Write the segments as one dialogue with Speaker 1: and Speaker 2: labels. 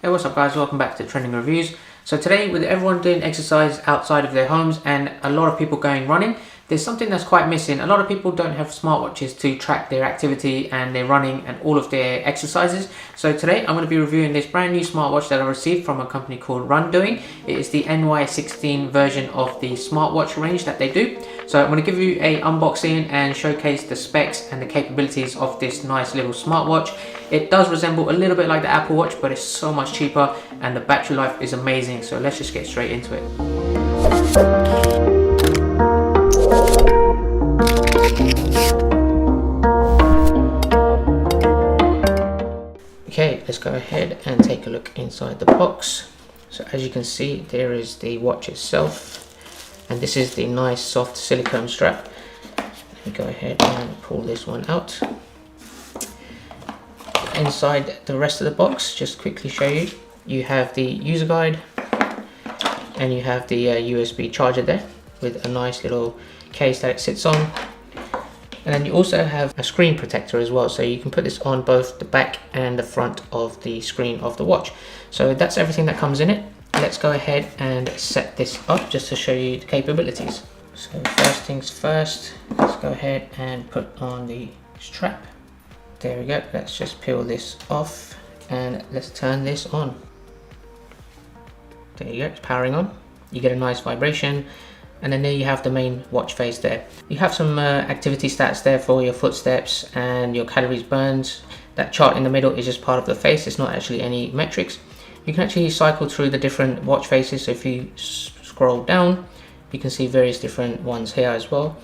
Speaker 1: Hey, what's up guys, welcome back to Trending Reviews. So today, with everyone doing exercise outside of their homes and a lot of people going running, there's something that's quite missing. A lot of people don't have smartwatches to track their activity and their running and all of their exercises. So today I'm going to be reviewing this brand new smartwatch that I received from a company called Rundoing. It is the NY16 version of the smartwatch range that they do. So I'm going to give you a unboxing and showcase the specs and the capabilities of this nice little smartwatch. It does resemble a little bit like the Apple Watch, but it's so much cheaper and the battery life is amazing. So let's just get straight into it. Okay, let's go ahead and take a look inside the box. So as you can see, there is the watch itself, and this is the nice soft silicone strap. Let me go ahead and pull this one out. Inside the rest of the box, just quickly show you, you have the user guide and you have the USB charger there with a nice little case that it sits on. And then you also have a screen protector as well, so you can put this on both the back and the front of the screen of the watch. So that's everything that comes in it. Let's go ahead and set this up just to show you the capabilities. So first things first, let's go ahead and put on the strap. There we go. Let's just peel this off and let's turn this on. There you go, it's powering on. You get a nice vibration. And then there you have the main watch face there. You have some activity stats there for your footsteps and your calories burned. That chart in the middle is just part of the face. It's not actually any metrics. You can actually cycle through the different watch faces. So if you scroll down, you can see various different ones here as well.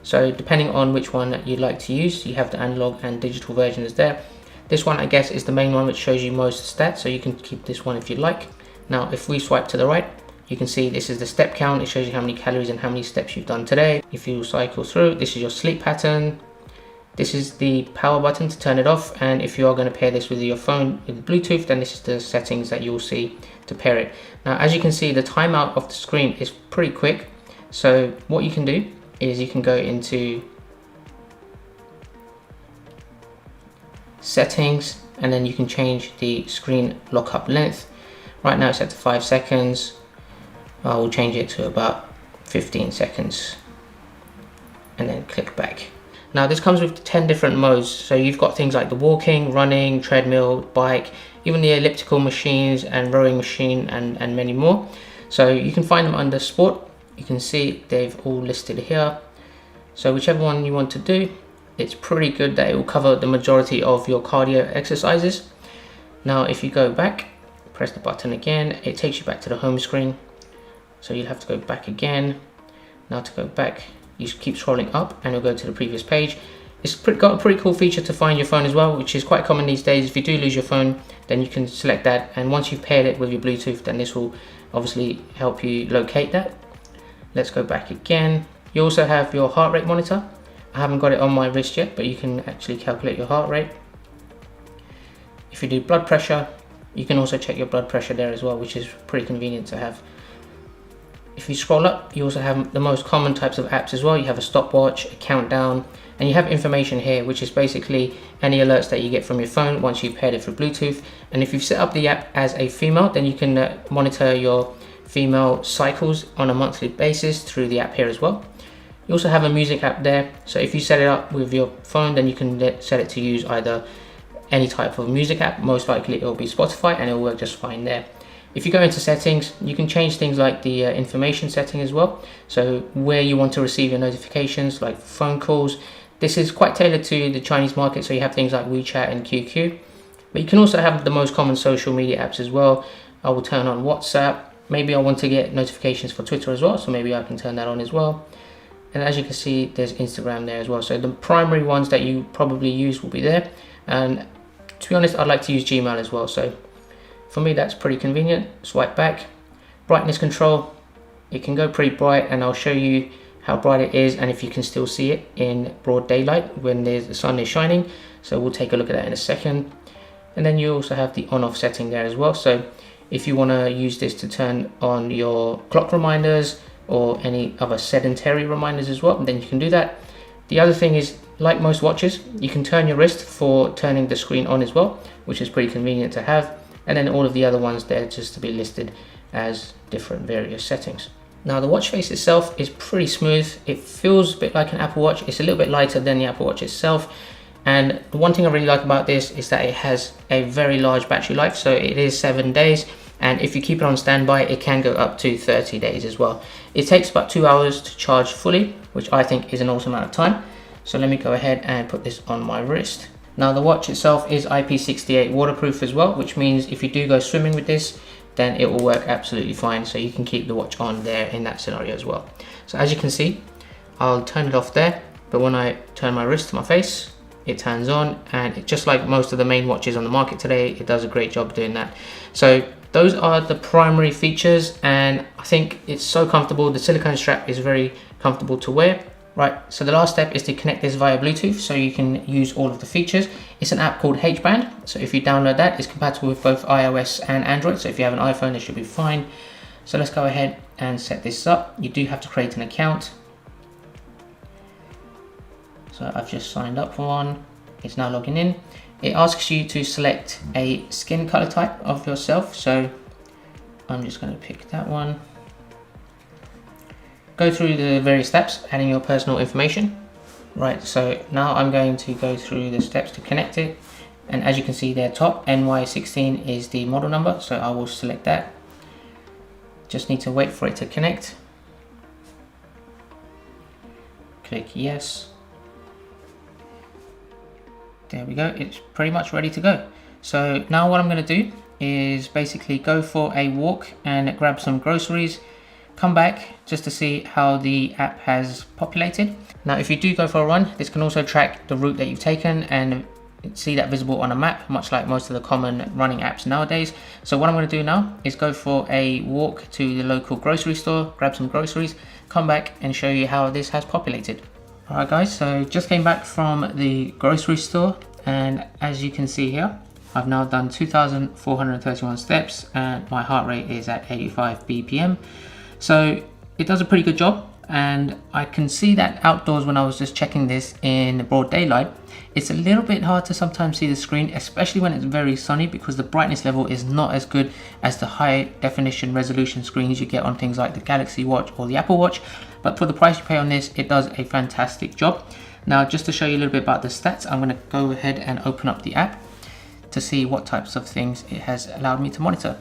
Speaker 1: So depending on which one you'd like to use, you have the analog and digital versions there. This one, I guess, is the main one which shows you most stats. So you can keep this one if you'd like. Now, if we swipe to the right, you can see this is the step count. It shows you how many calories and how many steps you've done today. If you cycle through, this is your sleep pattern. This is the power button to turn it off. And if you are going to pair this with your phone with Bluetooth, then this is the settings that you'll see to pair it. Now, as you can see, the timeout of the screen is pretty quick. So what you can do is you can go into settings and then you can change the screen lockup length. Right now it's set to 5 seconds. I will change it to about 15 seconds and then click back. Now this comes with 10 different modes. So you've got things like the walking, running, treadmill, bike, even the elliptical machines and rowing machine and many more. So you can find them under sport. You can see they've all listed here. So whichever one you want to do, it's pretty good that it will cover the majority of your cardio exercises. Now if you go back, press the button again, it takes you back to the home screen. So you'll have to go back again. Now to go back, you keep scrolling up and you'll go to the previous page. It's got a pretty cool feature to find your phone as well, which is quite common these days. If you do lose your phone, then you can select that. And once you've paired it with your Bluetooth, then this will obviously help you locate that. Let's go back again. You also have your heart rate monitor. I haven't got it on my wrist yet, but you can actually calculate your heart rate. If you do blood pressure, you can also check your blood pressure there as well, which is pretty convenient to have. If you scroll up, you also have the most common types of apps as well. You have a stopwatch, a countdown, and you have information here, which is basically any alerts that you get from your phone once you've paired it through Bluetooth. And if you've set up the app as a female, then you can monitor your female cycles on a monthly basis through the app here as well. You also have a music app there. So if you set it up with your phone, then you can set it to use either any type of music app. Most likely it will be Spotify and it will work just fine there. If you go into settings, you can change things like the information setting as well. So where you want to receive your notifications, like phone calls. This is quite tailored to the Chinese market, so you have things like WeChat and QQ. But you can also have the most common social media apps as well. I will turn on WhatsApp. Maybe I want to get notifications for Twitter as well, so maybe I can turn that on as well. And as you can see, there's Instagram there as well. So the primary ones that you probably use will be there. And to be honest, I'd like to use Gmail as well. So for me, that's pretty convenient. Swipe back. Brightness control. It can go pretty bright, and I'll show you how bright it is and if you can still see it in broad daylight when the sun is shining. So we'll take a look at that in a second. And then you also have the on-off setting there as well. So if you want to use this to turn on your clock reminders or any other sedentary reminders as well, then you can do that. The other thing is, like most watches, you can turn your wrist for turning the screen on as well, which is pretty convenient to have. and then all of the other ones there just to be listed as different various settings. Now the watch face itself is pretty smooth. It feels a bit like an Apple Watch. It's a little bit lighter than the Apple Watch itself. And the one thing I really like about this is that it has a very large battery life. So it is 7 days. And if you keep it on standby, it can go up to 30 days as well. It takes about 2 hours to charge fully, which I think is an awesome amount of time. So let me go ahead and put this on my wrist. Now the watch itself is IP68 waterproof as well, which means if you do go swimming with this, then it will work absolutely fine. So you can keep the watch on there in that scenario as well. So as you can see, I'll turn it off there, but when I turn my wrist to my face, it turns on, and just like most of the main watches on the market today, it does a great job doing that. So those are the primary features, and I think it's so comfortable. The silicone strap is very comfortable to wear. Right, so the last step is to connect this via Bluetooth so you can use all of the features. It's an app called H-Band, so if you download that, it's compatible with both iOS and Android, so if you have an iPhone, it should be fine. So let's go ahead and set this up. You do have to create an account. So I've just signed up for one. It's now logging in. It asks you to select a skin color type of yourself, so I'm just going to pick that one. Go through the various steps, adding your personal information. Right, so now I'm going to go through the steps to connect it. And as you can see there top, NY16 is the model number, so I will select that. Just need to wait for it to connect. Click yes. There we go, it's pretty much ready to go. So now what I'm going to do is basically go for a walk and grab some groceries. Come back just to see how the app has populated. Now if you do go for a run, this can also track the route that you've taken and see that visible on a map, much like most of the common running apps nowadays. So what I'm going to do now is go for a walk to the local grocery store, grab some groceries, come back and show you how this has populated. Alright guys, so just came back from the grocery store, and as you can see here, I've now done 2,431 steps and my heart rate is at 85 BPM. So it does a pretty good job, and I can see that outdoors when I was just checking this in broad daylight, it's a little bit hard to sometimes see the screen, especially when it's very sunny, because the brightness level is not as good as the high definition resolution screens you get on things like the Galaxy Watch or the Apple Watch. But for the price you pay on this, it does a fantastic job. Now just to show you a little bit about the stats, I'm going to go ahead and open up the app to see what types of things it has allowed me to monitor.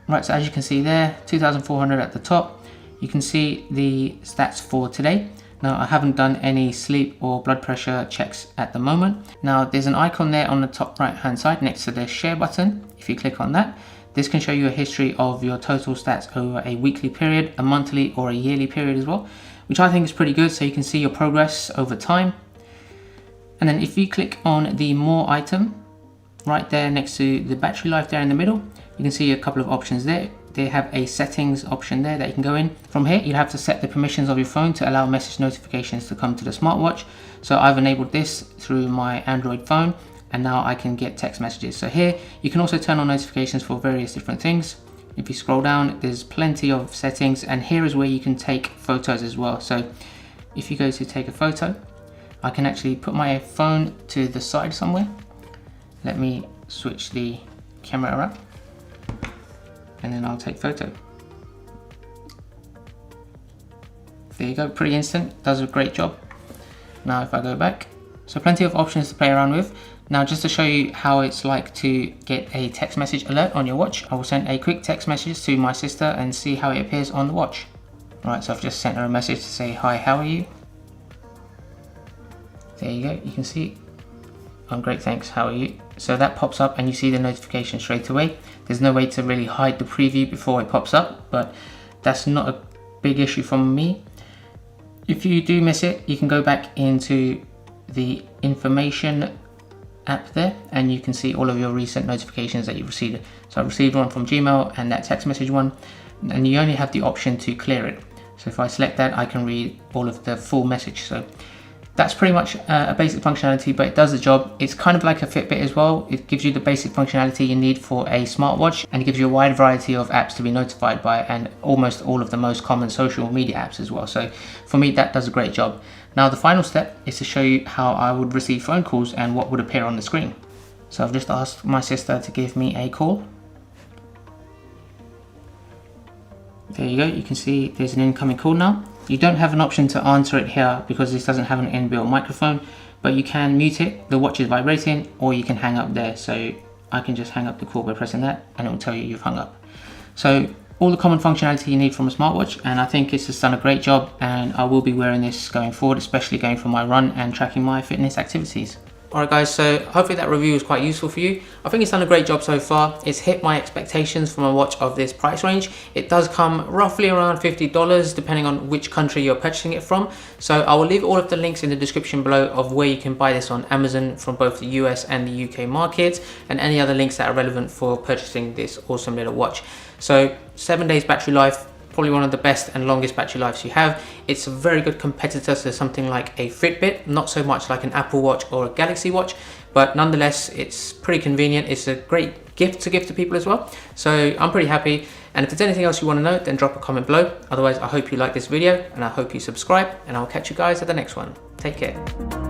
Speaker 1: Right, so as you can see there, 2,400 at the top. You can see the stats for today. Now I haven't done any sleep or blood pressure checks at the moment. Now there's an icon there on the top right hand side next to the share button. If you click on that, this can show you a history of your total stats over a weekly period, a monthly or a yearly period as well, which I think is pretty good, so you can see your progress over time. And then if you click on the more item right there next to the battery life there in the middle, you can see a couple of options there. They have a settings option there that you can go in. From here, you'll have to set the permissions of your phone to allow message notifications to come to the smartwatch. So I've enabled this through my Android phone, and now I can get text messages. So here, you can also turn on notifications for various different things. If you scroll down, there's plenty of settings, and here is where you can take photos as well. So if you go to take a photo, I can actually put my phone to the side somewhere. Let me switch the camera up, and then I'll take photo. There you go, pretty instant, does a great job. Now if I go back, so plenty of options to play around with. Now just to show you how it's like to get a text message alert on your watch, I will send a quick text message to my sister and see how it appears on the watch. Alright, so I've just sent her a message to say, hi, how are you? There you go, you can see, I'm great, thanks, how are you? So that pops up and you see the notification straight away. There's no way to really hide the preview before it pops up, but that's not a big issue from me. If you do miss it, you can go back into the information app there and you can see all of your recent notifications that you've received. So I received one from Gmail and that text message one, and you only have the option to clear it. So if I select that, I can read all of the full message. So that's pretty much a basic functionality, but it does the job. It's kind of like a Fitbit as well. It gives you the basic functionality you need for a smartwatch, and it gives you a wide variety of apps to be notified by, and almost all of the most common social media apps as well. So for me, that does a great job. Now the final step is to show you how I would receive phone calls and what would appear on the screen. So I've just asked my sister to give me a call. There you go, you can see there's an incoming call now. You don't have an option to answer it here because this doesn't have an inbuilt microphone, but you can mute it, the watch is vibrating, or you can hang up there. So I can just hang up the call by pressing that and it will tell you you've hung up. So all the common functionality you need from a smartwatch, and I think it's just done a great job, and I will be wearing this going forward, especially going for my run and tracking my fitness activities. Alright guys, so hopefully that review was quite useful for you. I think it's done a great job so far. It's hit my expectations from a watch of this price range. It does come roughly around $50 depending on which country you're purchasing it from. So I will leave all of the links in the description below of where you can buy this on Amazon from both the US and the UK markets, and any other links that are relevant for purchasing this awesome little watch. So 7 days battery life, probably one of the best and longest battery lives you have. It's a very good competitor to something like a Fitbit, not so much like an Apple Watch or a Galaxy Watch, but nonetheless it's pretty convenient. It's a great gift to give to people as well. So I'm pretty happy, and if there's anything else you want to know, then drop a comment below. Otherwise, I hope you like this video and I hope you subscribe, and I'll catch you guys at the next one. Take care.